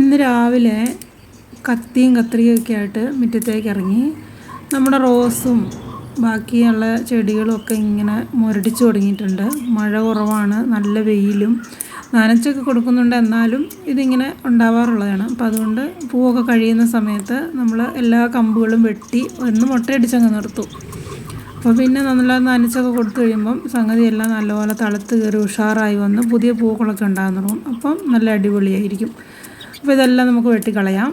ഇന്ന് രാവിലെ കത്തിയും കത്രികയൊക്കെ ആയിട്ട് മുറ്റത്തേക്ക് ഇറങ്ങി. നമ്മുടെ റോസും ബാക്കിയുള്ള ചെടികളും ഒക്കെ ഇങ്ങനെ മുരടിച്ചു തുടങ്ങിയിട്ടുണ്ട്. മഴ കുറവാണ്, നല്ല വെയിലും, നനച്ചൊക്കെ കൊടുക്കുന്നുണ്ട്. എന്നാലും ഇതിങ്ങനെ ഉണ്ടാവാറുള്ളതാണ്. അപ്പം അതുകൊണ്ട് പൂവൊക്കെ കഴിയുന്ന സമയത്ത് നമ്മൾ എല്ലാ കമ്പുകളും വെട്ടി ഒന്ന് മുട്ടയടിച്ചങ്ങ് നിർത്തും. അപ്പോൾ പിന്നെ നല്ല നനച്ചൊക്കെ കൊടുത്തു കഴിയുമ്പം സംഗതിയെല്ലാം നല്ലപോലെ തളുത്ത് കയറി ഉഷാറായി വന്ന് പുതിയ പൂക്കളൊക്കെ ഉണ്ടാകാൻ തുടങ്ങും. അപ്പം നല്ല അടിപൊളിയായിരിക്കും. അപ്പോൾ ഇതെല്ലാം നമുക്ക് വെട്ടിക്കളയാം.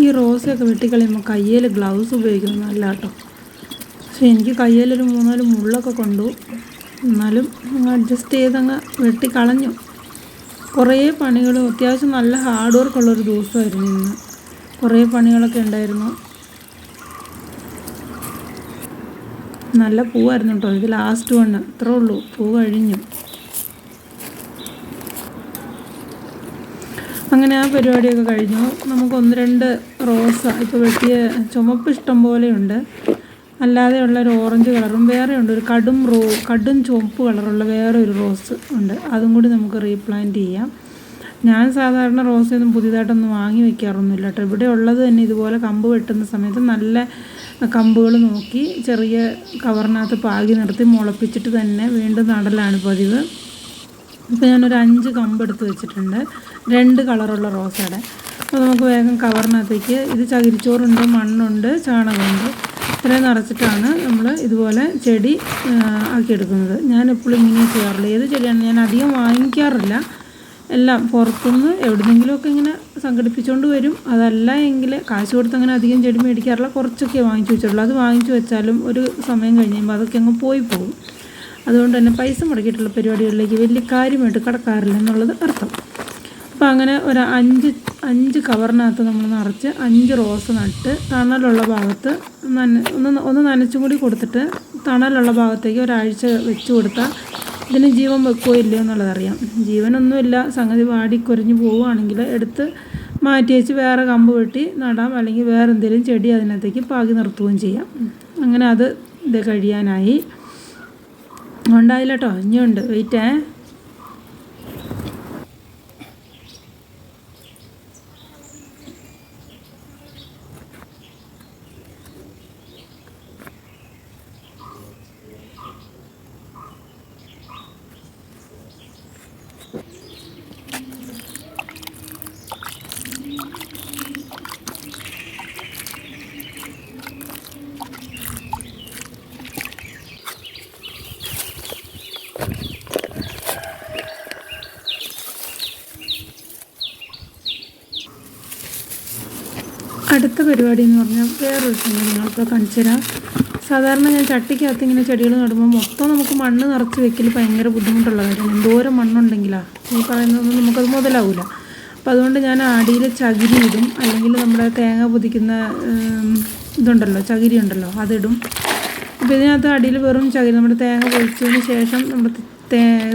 ഈ റോസൊക്കെ വെട്ടിക്കളയുമ്പോൾ കയ്യിൽ ഗ്ലൗസ് ഉപയോഗിക്കുന്നത് നല്ല കേട്ടോ. പക്ഷേ എനിക്ക് കയ്യിലൊരു 3-4 മുള്ളൊക്കെ കൊണ്ടു. എന്നാലും അഡ്ജസ്റ്റ് ചെയ്തങ്ങ് വെട്ടിക്കളഞ്ഞു. കുറേ പണികളും അത്യാവശ്യം നല്ല ഹാർഡ് വർക്കുള്ളൊരു ദിവസമായിരുന്നു ഇന്ന്. കുറേ പണികളൊക്കെ ഉണ്ടായിരുന്നു. നല്ല പൂവായിരുന്നു കേട്ടോ. ഇത് ലാസ്റ്റ് വണ്ണ്, ഇത്രേ ഉള്ളൂ, പൂ കഴിഞ്ഞു. അങ്ങനെ ആ പരിപാടിയൊക്കെ കഴിഞ്ഞു. നമുക്ക് 1-2 റോസ ഇപ്പോൾ വെട്ടിയ ചുമപ്പ് ഇഷ്ടം പോലെയുണ്ട്. അല്ലാതെയുള്ള ഒരു ഓറഞ്ച് കളറും വേറെ ഉണ്ട്. ഒരു കടും ചുവപ്പ് കളറുള്ള വേറെ ഒരു റോസ് ഉണ്ട്. അതും കൂടി നമുക്ക് റീപ്ലാന്റ് ചെയ്യാം. ഞാൻ സാധാരണ റോസൊന്നും പുതിയതായിട്ടൊന്നും വാങ്ങി വയ്ക്കാറൊന്നുമില്ല കേട്ടോ. ഇവിടെ ഉള്ളത് തന്നെ ഇതുപോലെ കമ്പ് വെട്ടുന്ന സമയത്ത് നല്ല കമ്പുകൾ നോക്കി ചെറിയ കവറിനകത്ത് പാകി നിർത്തി മുളപ്പിച്ചിട്ട് തന്നെ വീണ്ടും നടലാണ് പതിവ്. ഇപ്പോൾ ഞാനൊരു 5 കമ്പ് എടുത്ത് വെച്ചിട്ടുണ്ട്, 2 കളറുള്ള റോസയുടെ. അപ്പോൾ നമുക്ക് വേഗം കവറിനകത്തേക്ക്, ഇത് ചകിരിച്ചോറുണ്ട്, മണ്ണുണ്ട്, ചാണകമുണ്ട്, ഇത്രയും നിറച്ചിട്ടാണ് നമ്മൾ ഇതുപോലെ ചെടി ആക്കിയെടുക്കുന്നത്. ഞാനെപ്പോഴും ഇങ്ങനെ ചെയ്യാറില്ല. ഏത് ചെടിയാണ് ഞാൻ അധികം വാങ്ങിക്കാറില്ല. എല്ലാം പുറത്തുനിന്ന് എവിടെയെങ്കിലുമൊക്കെ ഇങ്ങനെ സംഘടിപ്പിച്ചുകൊണ്ട് വരും. അതല്ല എങ്കിൽ കാശ് കൊടുത്ത് അങ്ങനെ അധികം ചെടി മേടിക്കാറില്ല. കുറച്ചൊക്കെ വാങ്ങിച്ചു വെച്ചിട്ടുള്ളൂ. അത് വാങ്ങിച്ചു വെച്ചാലും ഒരു സമയം കഴിഞ്ഞ് കഴിയുമ്പോൾ അതൊക്കെ അങ്ങ് പോയി പോകും. അതുകൊണ്ട് തന്നെ പൈസ മുടക്കിയിട്ടുള്ള പരിപാടികളിലേക്ക് വലിയ കാര്യമായിട്ട് കടക്കാറില്ല എന്നുള്ളത് അർത്ഥം. അപ്പോൾ അങ്ങനെ ഒരു 5 കവറിനകത്ത് നമ്മൾ നിറച്ച് 5 റോസ് നട്ട് തണലുള്ള ഭാഗത്ത് ഒന്ന് നനച്ചും കൂടി കൊടുത്തിട്ട് തണലുള്ള ഭാഗത്തേക്ക് ഒരാഴ്ച വെച്ച് കൊടുത്താൽ ഇതിന് ജീവൻ വെക്കുകയോ ഇല്ലയോ എന്നുള്ളതറിയാം. ജീവനൊന്നുമില്ല, സംഗതി വാടിക്കുരഞ്ഞ് പോവുകയാണെങ്കിൽ എടുത്ത് മാറ്റി വെച്ച് വേറെ കമ്പ് വെട്ടി നടാം, അല്ലെങ്കിൽ വേറെ എന്തെങ്കിലും ചെടി അതിനകത്തേക്ക് പാകി നിർത്തുകയും ചെയ്യാം. അങ്ങനെ ഇത് കഴിയാനായി. ഉണ്ടായില്ല കേട്ടോ, ഇനിയുണ്ട്, വെയിറ്റേ. അടുത്ത പരിപാടി എന്ന് പറഞ്ഞാൽ വേറൊരു സംഗതി നിങ്ങളിപ്പോൾ കാണിച്ചു തരാം. സാധാരണ ഞാൻ ചട്ടിക്കകത്ത് ഇങ്ങനെ ചെടികൾ നടുമ്പോൾ മൊത്തം നമുക്ക് മണ്ണ് നിറച്ച് വെക്കൽ ഭയങ്കര ബുദ്ധിമുട്ടുള്ള കാര്യമാണ്. എന്തോരം മണ്ണുണ്ടെങ്കിലാണ് ഈ പറയുന്നതൊന്നും നമുക്കത് മുതലാവില്ല. അപ്പോൾ അതുകൊണ്ട് ഞാൻ അടിയിൽ ചകിരി ഇടും, അല്ലെങ്കിൽ നമ്മുടെ തേങ്ങ പൊതിക്കുന്ന ഇതുണ്ടല്ലോ, ചകിരി ഉണ്ടല്ലോ, അതിടും. അപ്പോൾ ഇതിനകത്ത് അടിയിൽ വെറും ചകിരി, നമ്മുടെ തേങ്ങ പൊതിച്ചതിന് ശേഷം നമ്മുടെ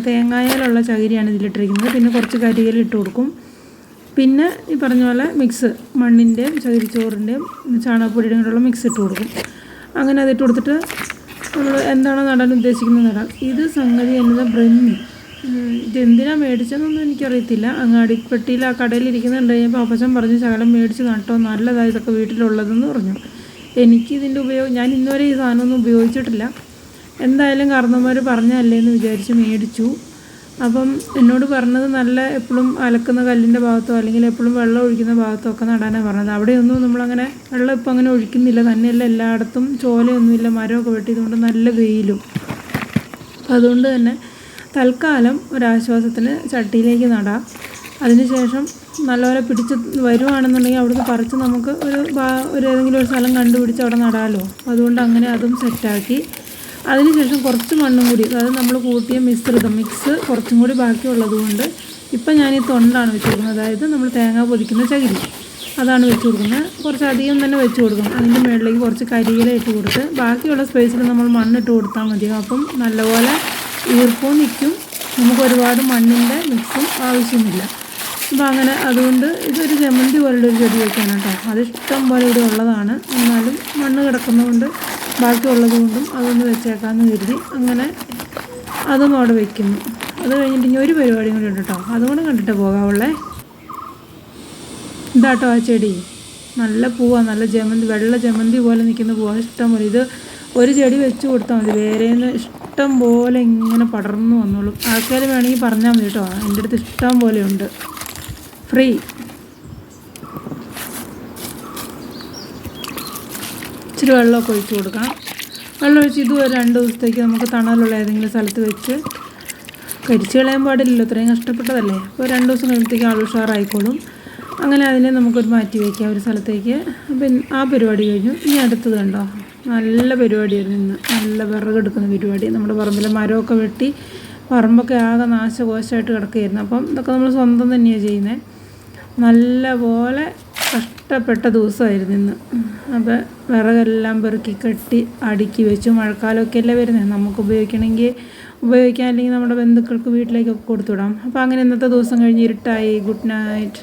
തേങ്ങായാലുള്ള ചകിരിയാണ് ഇതിലിട്ടിരിക്കുന്നത്. പിന്നെ കുറച്ച് കരിയില ഇട്ട് കൊടുക്കും. പിന്നെ ഈ പറഞ്ഞ പോലെ മിക്സ്, മണ്ണിൻ്റെയും ചകിരിച്ചോറിൻ്റെയും ചാണകപ്പൊടിയുടെയും കൂടെയുള്ള മിക്സ് ഇട്ട് കൊടുക്കും. അങ്ങനെ അതിട്ട് കൊടുത്തിട്ട് നമ്മൾ എന്താണോ നടാൻ ഉദ്ദേശിക്കുന്നത് നടാം. ഇത് സംഗതി എന്നത് ബ്രഹ്മി. ഇതെന്തിനാണ് മേടിച്ചതെന്നൊന്നും എനിക്കറിയത്തില്ല. അങ്ങാടിപ്പെട്ടിയിൽ ആ കടയിലിരിക്കുന്നുണ്ട്. കഴിഞ്ഞപ്പോൾ അപ്പച്ചൻ പറഞ്ഞു ശകലം മേടിച്ച് നട്ടോ, നല്ലതാണ് ഇതൊക്കെ വീട്ടിലുള്ളതെന്ന് പറഞ്ഞു. എനിക്കിതിൻ്റെ ഞാൻ ഇന്നുവരെ ഈ സാധനമൊന്നും ഉപയോഗിച്ചിട്ടില്ല. എന്തായാലും കാരണവന്മാർ പറഞ്ഞതല്ലേ എന്ന് വിചാരിച്ച് മേടിച്ചു. അപ്പം എന്നോട് പറഞ്ഞത് നല്ല എപ്പോഴും അലക്കുന്ന കല്ലിൻ്റെ ഭാഗത്തോ അല്ലെങ്കിൽ എപ്പോഴും വെള്ളം ഒഴിക്കുന്ന ഭാഗത്തോ ഒക്കെ നടാനാണ് പറഞ്ഞത്. അവിടെയൊന്നും നമ്മളങ്ങനെ വെള്ളം ഇപ്പം അങ്ങനെ ഒഴിക്കുന്നില്ല. തന്നെയല്ല എല്ലായിടത്തും ചോലയൊന്നുമില്ല, മരമൊക്കെ വെട്ടിയതുകൊണ്ട് നല്ല വെയിലും. അപ്പം അതുകൊണ്ട് തന്നെ തൽക്കാലം ഒരാശ്വാസത്തിന് ചട്ടിയിലേക്ക് നടാം. അതിനുശേഷം നല്ലപോലെ പിടിച്ച് വരുവാണെന്നുണ്ടെങ്കിൽ അവിടുന്ന് പറിച്ച് നമുക്ക് ഒരു ഏതെങ്കിലും ഒരു സ്ഥലം കണ്ടുപിടിച്ച് അവിടെ നടാമല്ലോ. അതുകൊണ്ട് അങ്ങനെ അതും സെറ്റാക്കി. അതിനുശേഷം കുറച്ച് മണ്ണും കൂടി, അതായത് നമ്മൾ കൂട്ടിയ മിക്സ് കുറച്ചും കൂടി ബാക്കിയുള്ളത് കൊണ്ട് ഇപ്പം ഞാൻ ഈ തൊണ്ടാണ് വെച്ച് കൊടുക്കുന്നത്. അതായത് നമ്മൾ തേങ്ങ പൊതിക്കുന്ന ചകിരി അതാണ് വെച്ച് കൊടുക്കുന്നത്. കുറച്ചധികം തന്നെ വെച്ച് കൊടുക്കണം. അതിൻ്റെ മുകളിലേക്ക് കുറച്ച് കരിയില ഇട്ട് കൊടുത്ത് ബാക്കിയുള്ള സ്പേസിൽ നമ്മൾ മണ്ണിട്ട് കൊടുത്താൽ മതിയാകും. അപ്പം നല്ലപോലെ ഈർപ്പവും നിൽക്കും, നമുക്ക് ഒരുപാട് മണ്ണിൻ്റെ മിക്സും ആവശ്യമില്ല. അപ്പോൾ അങ്ങനെ അതുകൊണ്ട് ഇതൊരു ജമന്തി പോലുള്ള ഒരു ചെടി വയ്ക്കാണ് കേട്ടോ. അതിഷ്ടം പോലെ ഇവിടെ ഉള്ളതാണ്. എന്നാലും മണ്ണ് കിടക്കുന്നതുകൊണ്ട് ബാക്കിയുള്ളത് കൊണ്ടും അതൊന്ന് വെച്ചേക്കാമെന്ന് കരുതി അങ്ങനെ അതും അവിടെ വയ്ക്കുന്നു. അത് കഴിഞ്ഞിട്ട് ഇനി ഒരു പരിപാടിയും കൂടി ഉണ്ട് കേട്ടോ, അതുകൊണ്ട് കണ്ടിട്ട് പോകാവുള്ളേ. ഇതാട്ടോ ആ ചെടി, നല്ല പൂവാണ്, നല്ല ജമന്തി, വെള്ള ജമന്തി പോലെ നിൽക്കുന്ന പൂവാണ്. ഇഷ്ടം പോലെ ഇത് ഒരു ചെടി വെച്ച് കൊടുത്താൽ മതി, വേറേന്ന് ഇഷ്ടം പോലെ ഇങ്ങനെ പടർന്നു വന്നോളും. ആൾക്കാർ വേണമെങ്കിൽ പറഞ്ഞാൽ മതി കേട്ടോ, എൻ്റെ അടുത്ത് ഇഷ്ടം പോലെ ഉണ്ട്, ഫ്രീ. ഇച്ചിരി വെള്ളമൊക്കെ ഒഴിച്ച് കൊടുക്കണം. വെള്ളം ഒഴിച്ച് ഇത് ഒരു 2 ദിവസത്തേക്ക് നമുക്ക് തണലുള്ള ഏതെങ്കിലും സ്ഥലത്ത് വെച്ച്, കരിച്ച് കളയാൻ പാടില്ലല്ലോ, ഇത്രയും കഷ്ടപ്പെട്ടതല്ലേ. അപ്പോൾ 2 ദിവസം കഴിയുമ്പോഴത്തേക്ക് ആൾ ഉഷാറായിക്കോളും. അങ്ങനെ അതിനെ നമുക്കൊരു മാറ്റി വയ്ക്കാം ഒരു സ്ഥലത്തേക്ക്. അപ്പം ആ പരിപാടി കഴിഞ്ഞു. ഇനി അടുത്തത് കണ്ടോ, നല്ല പരിപാടിയായിരുന്നു ഇന്ന്, നല്ല വിറകെടുക്കുന്ന പരിപാടി. നമ്മുടെ പറമ്പിലെ മരമൊക്കെ വെട്ടി പറമ്പൊക്കെ ആകെ നാശകോശമായിട്ട് കിടക്കുകയായിരുന്നു. അപ്പം ഇതൊക്കെ നമ്മൾ സ്വന്തം തന്നെയാണ് ചെയ്യുന്നത്. നല്ല പോലെ കഷ്ടപ്പെട്ട ദിവസമായിരുന്നു ഇന്ന്. അപ്പോൾ വിറകെല്ലാം പെറുക്കി കെട്ടി അടുക്കി വെച്ചു. മഴക്കാലമൊക്കെ അല്ലേ വരുന്നത്, നമുക്ക് ഉപയോഗിക്കണമെങ്കിൽ ഉപയോഗിക്കാം, അല്ലെങ്കിൽ നമ്മുടെ ബന്ധുക്കൾക്ക് വീട്ടിലേക്കൊക്കെ കൊടുത്തുവിടാം. അപ്പോൾ അങ്ങനെ ഇന്നത്തെ ദിവസം കഴിഞ്ഞ് ഇരുട്ടായി. Good night.